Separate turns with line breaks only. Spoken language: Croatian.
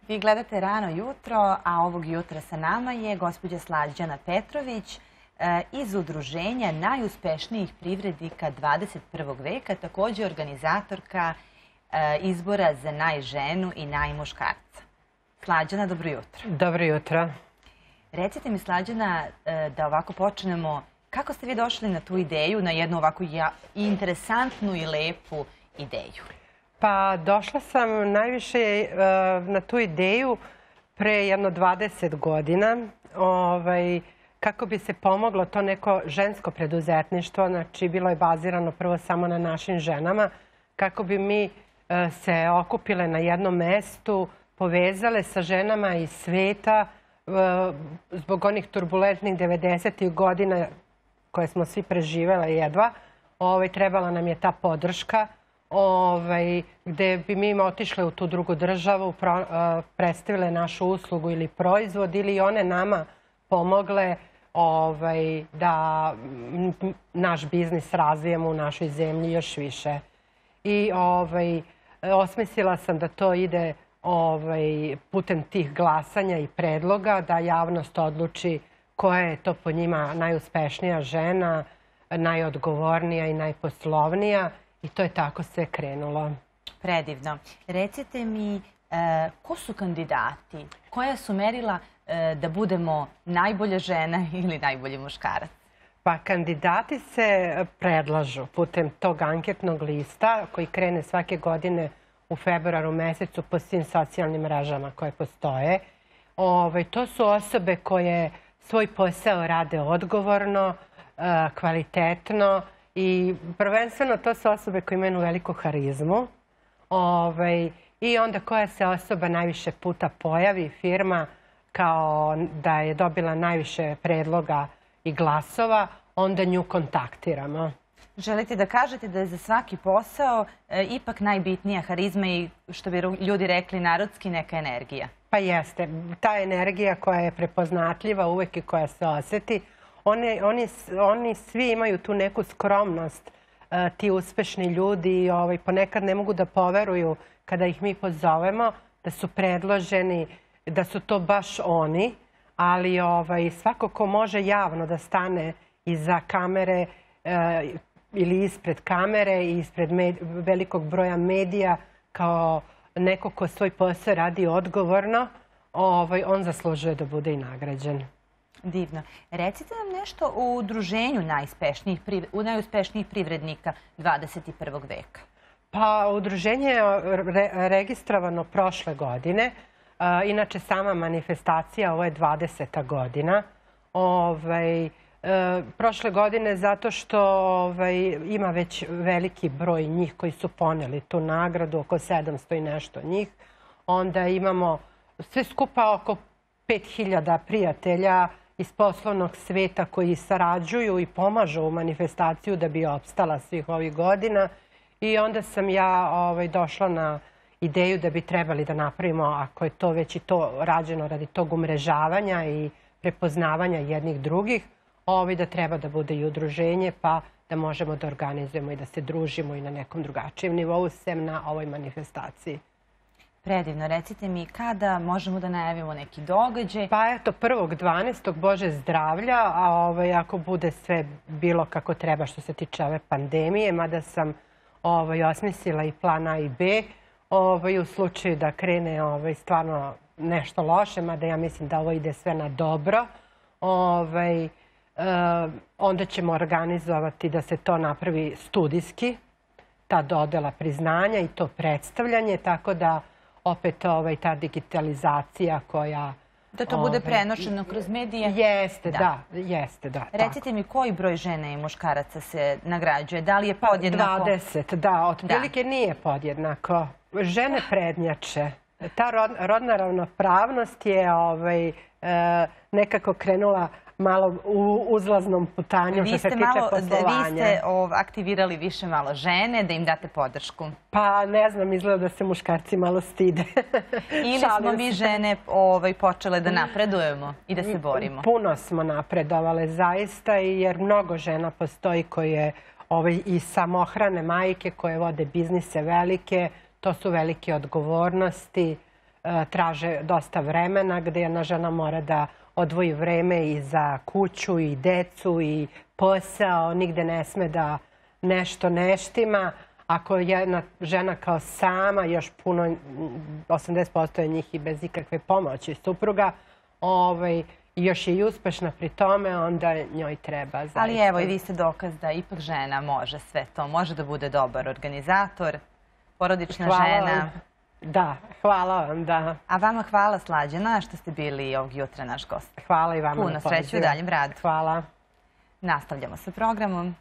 Vi gledate Rano jutro, a ovog jutra sa nama je gospođa Slađana Petrović iz Udruženja najuspešnijih privrednika 21. veka, također organizatorka izbora za najženu i najmuškarca. Slađana, dobro jutro.
Dobro jutro.
Recite mi, Slađana, da ovako počnemo, kako ste vi došli na tu ideju, na jednu ovako interesantnu i lepu ideju?
Pa došla sam najviše na tu ideju pre jedno 20 godina, kako bi se pomoglo to neko žensko preduzetništvo, znači bilo je bazirano prvo samo na našim ženama, kako bi mi se okupile na jednom mestu, povezale sa ženama iz sveta zbog onih turbulentnih 90. godina koje smo svi preživjeli jedva. Trebala nam je ta podrška gdje bi mi otišle u tu drugu državu, predstavile našu uslugu ili proizvod ili one nama pomogle da naš biznis razvijemo u našoj zemlji još više. I osmislila sam da to ide putem tih glasanja i predloga, da javnost odluči koja je to po njima najuspešnija žena, najodgovornija i najposlovnija. I to je tako sve krenulo.
Predivno. Recite mi, ko su kandidati? Koja su merila da budemo najbolja žena ili najbolji muškarac?
Pa kandidati se predlažu putem tog anketnog lista koji krene svake godine u februaru mesecu po svim socijalnim mrežama koje postoje. To su osobe koje svoj posao rade odgovorno, kvalitetno i prvenstveno to su osobe koje imaju veliku harizmu i onda koja se osoba najviše puta pojavi, firma kao da je dobila najviše predloga i glasova, onda nju kontaktiramo.
Želite da kažete da je za svaki posao ipak najbitnija harizma i, što bi ljudi rekli narodski, neka energija?
Pa jeste. Ta energija koja je prepoznatljiva uvek i koja se osjeti. Oni svi imaju tu neku skromnost, ti uspešni ljudi i ponekad ne mogu da poveruju kada ih mi pozovemo da su predloženi, da su to baš oni, ali svako ko može javno da stane iza kamere ili ispred kamere i ispred velikog broja medija kao neko ko svoj posao radi odgovorno, on zaslužuje da bude i nagrađen.
Divno. Recite nam nešto o udruženju najuspešnijih privrednika 21. veka.
Pa udruženje je registrovano prošle godine. Inače, sama manifestacija, ovo je 20. godina. Prošle godine zato što ima već veliki broj njih koji su poneli tu nagradu, oko 700 i nešto njih. Onda imamo sve skupa oko 5000 prijatelja iz poslovnog sveta koji sarađuju i pomažu u manifestaciju da bi opstala svih ovih godina. I onda sam ja došla na ideju da bi trebali da napravimo, ako je to već i to rađeno radi tog umrežavanja i prepoznavanja jednih drugih, da treba da bude i udruženje, pa da možemo da organizujemo i da se družimo i na nekom drugačijem nivou, sem na ovoj manifestaciji.
Predivno. Recite mi, kada možemo da najavimo neki događaj?
Pa eto, 1.12. Bože zdravlja, a ako bude sve bilo kako treba što se tiče ove pandemije, mada sam osmislila i plan A i B, u slučaju da krene stvarno nešto loše, mada ja mislim da ovo ide sve na dobro, onda ćemo organizovati da se to napravi studijski, ta dodela priznanja i to predstavljanje, tako da opet ta digitalizacija koja...
Da to bude prenošeno kroz medije?
Jeste, da.
Recite mi, koji broj žena i muškaraca se nagrađuje? Da li je podjednako?
20, da. Otprilike nije podjednako. Žene prednjače. Ta rodna ravnopravnost je nekako krenula malo u uzlaznom putanju što se tiče poslovanja.
Vi ste aktivirali više malo žene, da im date podršku.
Pa ne znam, izgleda da se muškarci malo stide.
Ili smo mi žene počele da napredujemo i da se borimo?
Puno smo napredovale zaista, jer mnogo žena postoji koje i samohrane majke koje vode biznise velike. To su velike odgovornosti. traže dosta vremena, gde jedna žena mora da odvoji vreme i za kuću i decu i posao, nigde ne sme da nešto ne štima. Ako je jedna žena kao sama, još puno, 80% je njih i bez ikakve pomoći supruga, još je i uspešna pri tome, onda njoj treba zaista.
Ali evo i vi ste dokaz da ipak žena može sve to, može da bude dobar organizator, porodična žena.
Da, hvala vam, da.
A vama hvala, Slađana, što ste bili ovog jutra naš gost.
Hvala i vama.
Puno sreće u daljem radu.
Hvala.
Nastavljamo sa programom.